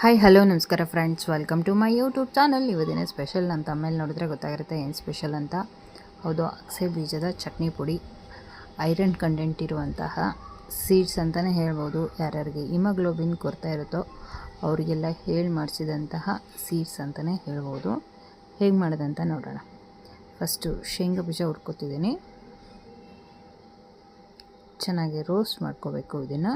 Hi hello ನಮಸ್ಕಾರ friends, welcome to my YouTube channel. ಇವತ್ತಿನ special ಅಂತ ಆಮೇಲೆ ನೋಡಿದ್ರೆ ಗೊತ್ತಾಗಿರುತ್ತೆ ಏನು ಸ್ಪೆಷಲ್ ಅಂತ. ಹೌದು, ಅಗಸೆ ಬೀಜದ ಚಟ್ನಿ ಪುಡಿ, ಐರನ್ ಕಂಟೆಂಟ್ ಇರುವಂತಹ ಸೀಡ್ಸ್ ಅಂತಲೇ ಹೇಳ್ಬೋದು. ಯಾರ್ಯಾರಿಗೆ ಹಿಮೋಗ್ಲೋಬಿನ್ ಕೊರತೆ ಇರುತ್ತೋ ಅವರಿಗೆಲ್ಲ ಹೇಳಿ ಮಾಡಿಸಿದಂತಹ ಸೀಡ್ಸ್ ಅಂತಲೇ ಹೇಳ್ಬೋದು. ಹೇಗೆ ಮಾಡೋದಂತ ನೋಡೋಣ. ಫಸ್ಟು ಶೇಂಗಾ ಬೀಜ ಹುರ್ಕೊತಿದ್ದೀನಿ. ಚೆನ್ನಾಗಿ ರೋಸ್ಟ್ ಮಾಡ್ಕೋಬೇಕು ಇದನ್ನು.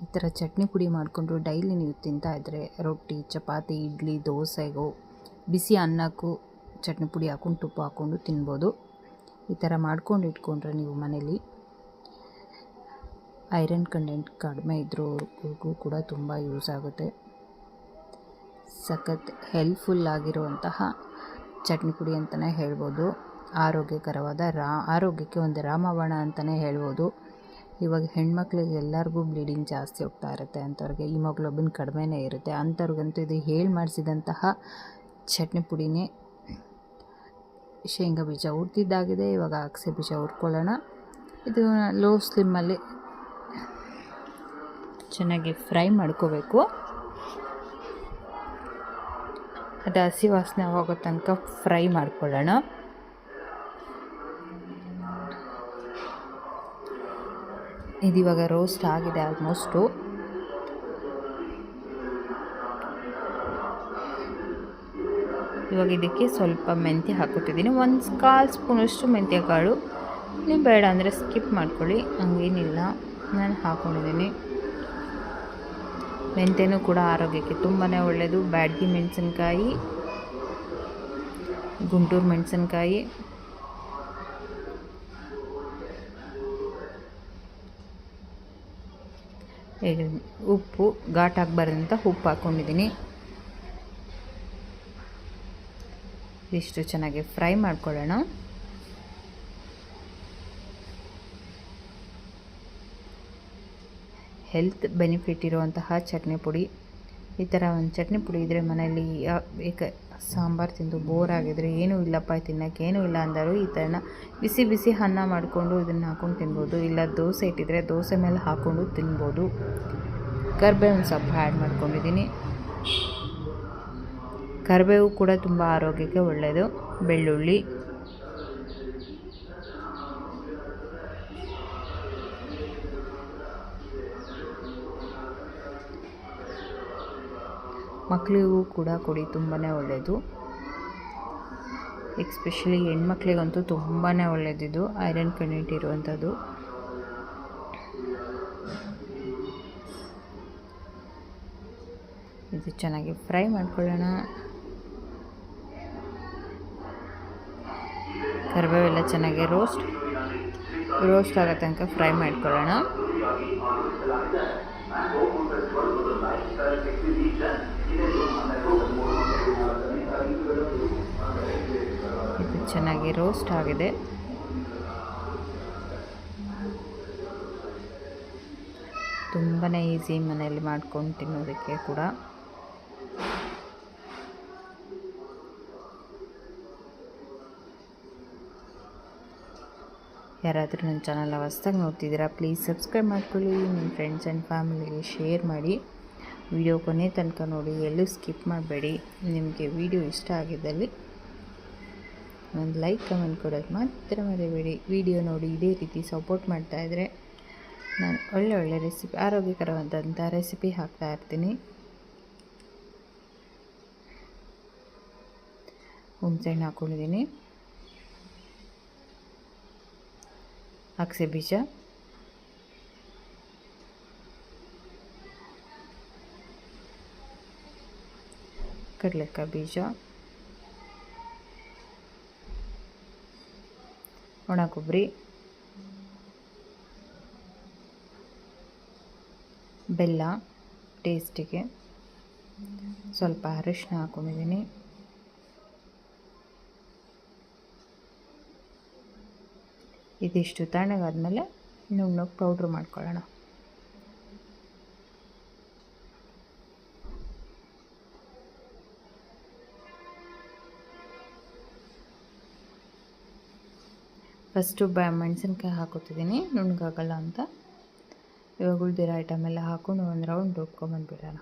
ಈ ಥರ ಚಟ್ನಿ ಪುಡಿ ಮಾಡಿಕೊಂಡು ಡೈಲಿ ನೀವು ತಿಂತಾಯಿದ್ರೆ ರೊಟ್ಟಿ, ಚಪಾತಿ, ಇಡ್ಲಿ, ದೋಸೆಗೂ, ಬಿಸಿ ಅನ್ನಕ್ಕೂ ಚಟ್ನಿ ಪುಡಿ ಹಾಕ್ಕೊಂಡು ತುಪ್ಪ ಹಾಕ್ಕೊಂಡು ತಿನ್ಬೋದು. ಈ ಥರ ಮಾಡ್ಕೊಂಡು ಇಟ್ಕೊಂಡ್ರೆ ನೀವು ಮನೇಲಿ ಐರನ್ ಕಂಟೆಂಟ್ ಕಡಿಮೆ ಇದ್ರೋರ್ಗೂ ಕೂಡ ತುಂಬ ಯೂಸ್ ಆಗುತ್ತೆ. ಸಖತ್ ಹೆಲ್ಪ್ಫುಲ್ ಆಗಿರುವಂತಹ ಚಟ್ನಿ ಪುಡಿ ಅಂತಲೇ ಹೇಳ್ಬೋದು. ಆರೋಗ್ಯಕರವಾದ ಆರೋಗ್ಯಕ್ಕೆ ಒಂದು ರಾಮಬಾಣ ಅಂತಲೇ ಹೇಳ್ಬೋದು. ಇವಾಗ ಹೆಣ್ಮಕ್ಳಿಗೆ ಎಲ್ಲರಿಗೂ ಬ್ಲೀಡಿಂಗ್ ಜಾಸ್ತಿ ಹೋಗ್ತಾ ಇರುತ್ತೆ, ಅಂಥವ್ರಿಗೆ ಹಿಮೋಗ್ಲೋಬಿನ್ ಕಡಿಮೆನೇ ಇರುತ್ತೆ. ಅಂಥವ್ರಿಗಂತೂ ಇದು ಹೇಳಿ ಮಾಡಿಸಿದಂತಹ ಚಟ್ನಿ ಪುಡಿನೇ. ಶೇಂಗಾ ಬೀಜ ಹುರಿದಿದ್ದಾಗಿದೆ. ಇವಾಗ ಅಗಸೆ ಬೀಜ ಹುರ್ಕೊಳ್ಳೋಣ. ಇದು ಲೋ ಸ್ಲಿಮ್ಮಲ್ಲಿ ಚೆನ್ನಾಗಿ ಫ್ರೈ ಮಾಡ್ಕೋಬೇಕು. ಅದು ಹಸಿ ವಾಸನೆ ಹೋಗೋ ತನಕ ಫ್ರೈ ಮಾಡ್ಕೊಳ್ಳೋಣ. ಇದಿವಾಗ ರೋಸ್ಟ್ ಆಗಿದೆ ಆಲ್ಮೋಸ್ಟು. ಇವಾಗ ಇದಕ್ಕೆ ಸ್ವಲ್ಪ ಮೆಂತ್ಯ ಹಾಕೋತಿದ್ದೀನಿ. 1/4 ಸ್ಪೂನಷ್ಟು ಮೆಂತ್ಯ ಕಾಳು. ನೀವು ಬೇಡ ಅಂದರೆ ಸ್ಕಿಪ್ ಮಾಡ್ಕೊಳ್ಳಿ, ಹಂಗೇನಿಲ್ಲ. ನಾನು ಹಾಕ್ಕೊಂಡಿದ್ದೀನಿ. ಮೆಂತ್ಯನೂ ಕೂಡ ಆರೋಗ್ಯಕ್ಕೆ ತುಂಬಾ ಒಳ್ಳೆಯದು. ಬ್ಯಾಡಗಿ ಮೆಣಸಿನ್ಕಾಯಿ, ಗುಂಟೂರು ಮೆಣಸಿನ್ಕಾಯಿ, ಉಪ್ಪು, ಘಾಟ್ ಆಗಬಾರ್ದಂತ ಉಪ್ಪು ಹಾಕ್ಕೊಂಡಿದ್ದೀನಿ. ಇಷ್ಟು ಚೆನ್ನಾಗಿ ಫ್ರೈ ಮಾಡ್ಕೊಳ್ಳೋಣ. ಹೆಲ್ತ್ ಬೆನಿಫಿಟ್ ಇರುವಂತಹ ಚಟ್ನಿ ಪುಡಿ. ಈ ಥರ ಒಂದು ಚಟ್ನಿ ಪುಡಿ ಇದ್ದರೆ ಮನೆಯಲ್ಲಿ ಸಾಂಬಾರು ತಿಂದು ಬೋರ್ ಆಗಿದ್ರೆ, ಏನೂ ಇಲ್ಲಪ್ಪ ತಿನ್ನೋಕ್ಕೆ ಏನೂ ಇಲ್ಲ ಅಂದರು ಈ ಥರನ ಬಿಸಿ ಬಿಸಿ ಅನ್ನ ಮಾಡಿಕೊಂಡು ಇದನ್ನು ಹಾಕ್ಕೊಂಡು ತಿನ್ಬೋದು. ಇಲ್ಲ ದೋಸೆ ಇಟ್ಟಿದ್ರೆ ದೋಸೆ ಮೇಲೆ ಹಾಕ್ಕೊಂಡು ತಿನ್ಬೋದು. ಕರಿಬೇವಿನ ಸೊಪ್ಪು ಆ್ಯಡ್ ಮಾಡ್ಕೊಂಡಿದ್ದೀನಿ. ಕರಿಬೇವು ಕೂಡ ತುಂಬ ಆರೋಗ್ಯಕ್ಕೆ ಒಳ್ಳೆಯದು. ಬೆಳ್ಳುಳ್ಳಿ, ಮಕ್ಕಳಿಗೂ ಕೂಡ ಕೊಡಿ, ತುಂಬಾ ಒಳ್ಳೆಯದು. ಎಕ್ಸ್ಪೆಷಲಿ ಹೆಣ್ಮಕ್ಳಿಗಂತೂ ತುಂಬಾ ಒಳ್ಳೆಯದಿದು, ಐರನ್ ಕಂಟೆಂಟ್ ಇರುವಂಥದ್ದು. ಇದು ಚೆನ್ನಾಗಿ ಫ್ರೈ ಮಾಡ್ಕೊಳ್ಳೋಣ. ಕರಿಬೇವೆಲ್ಲ ಚೆನ್ನಾಗಿ ರೋಸ್ಟ್ ಆಗೋ ತನಕ ಫ್ರೈ ಮಾಡ್ಕೊಳ್ಳೋಣ. ಇದು ಚೆನ್ನಾಗಿ ರೋಸ್ಟ್ ಆಗಿದೆ. ತುಂಬಾ ಈಸಿ ಮನೆಯಲ್ಲಿ ಮಾಡ್ಕೊಂಡು ತಿನ್ನೋದಕ್ಕೆ ಕೂಡ. ಯಾರಾದರೂ ನನ್ನ ಚಾನಲ್ ಹೊಸ್ದಾಗಿ ನೋಡ್ತಿದ್ದೀರಾ, ಪ್ಲೀಸ್ ಸಬ್ಸ್ಕ್ರೈಬ್ ಮಾಡ್ಕೊಳ್ಳಿ. ನಿಮ್ಮ ಫ್ರೆಂಡ್ಸ್ ಆ್ಯಂಡ್ ಫ್ಯಾಮಿಲಿಗೆ ಶೇರ್ ಮಾಡಿ. ವಿಡಿಯೋ ಕೊನೆ ತನಕ ನೋಡಿ, ಎಲ್ಲೂ ಸ್ಕಿಪ್ ಮಾಡಬೇಡಿ. ನಿಮಗೆ ವಿಡಿಯೋ ಇಷ್ಟ ಆಗಿದ್ದಲ್ಲಿ ಒಂದು ಲೈಕ್, ಕಮೆಂಟ್ ಕೊಡೋದು ಮಾತ್ರ ಮರಿಬೇಡಿ. ವಿಡಿಯೋ ನೋಡಿ ಇದೇ ರೀತಿ ಸಪೋರ್ಟ್ ಮಾಡ್ತಾಯಿದ್ರೆ ನಾನು ಒಳ್ಳೆ ರೆಸಿಪಿ, ಆರೋಗ್ಯಕರವಾದಂಥ ರೆಸಿಪಿ ಹಾಕ್ತಾಯಿರ್ತೀನಿ. ಹುಣಸೆಹಣ್ಣು ಹಾಕ್ಕೊಂಡಿದ್ದೀನಿ. ಅಗಸೆ ಬೀಜ, ಕಡಲೆಕಾಯಿ ಬೀಜ, ಒಣ ಕೊಬ್ಬರಿ, ಬೆಲ್ಲ ಟೇಸ್ಟಿಗೆ, ಸ್ವಲ್ಪ ಅರಿಶಿನ ಹಾಕ್ಕೊಂಡಿದ್ದೀನಿ. ಇದಿಷ್ಟು ತಣ್ಣಗಾದ್ಮೇಲೆ ನುಣ್ಣಗೆ ಪೌಡ್ರ್ ಮಾಡ್ಕೊಳ್ಳೋಣ. ಫಸ್ಟು ಮೆಣಸಿನ್ಕಾಯಿ ಹಾಕೋತಿದ್ದೀನಿ ನುಣ್ಣಗಾಗಲ್ಲ ಅಂತ. ಇವಾಗ ಉಳಿದಿರೋ ಐಟಮ್ ಎಲ್ಲ ಹಾಕ್ಕೊಂಡು ಒಂದು ರೌಂಡ್ ರುಬ್ಕೊಂಬಂದ್ಬಿಡೋಣ.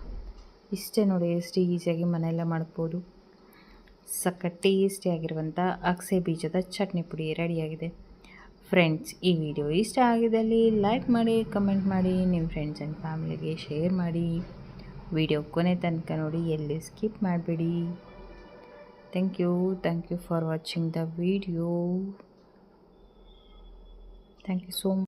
ಇಷ್ಟೇ ನೋಡಿ, ಎಷ್ಟು ಈಸಿಯಾಗಿ ಮನೆಯಲ್ಲೇ ಮಾಡ್ಬೋದು. ಸಖತ್ ಟೇಸ್ಟಿಯಾಗಿರುವಂಥ ಅಗಸೆ ಬೀಜದ ಚಟ್ನಿ ಪುಡಿ ರೆಡಿಯಾಗಿದೆ. ಫ್ರೆಂಡ್ಸ್, ಈ ವಿಡಿಯೋ ಇಷ್ಟ ಆಗಿದ್ದಲ್ಲಿ ಲೈಕ್ ಮಾಡಿ, ಕಮೆಂಟ್ ಮಾಡಿ, ನಿಮ್ಮ ಫ್ರೆಂಡ್ಸ್ ಆ್ಯಂಡ್ ಫ್ಯಾಮಿಲಿಗೆ ಶೇರ್ ಮಾಡಿ. ವಿಡಿಯೋ ಕೊನೆ ತನಕ ನೋಡಿ, ಎಲ್ಲಿ ಸ್ಕಿಪ್ ಮಾಡಬೇಡಿ. Thank you for watching the video. Thank you so much.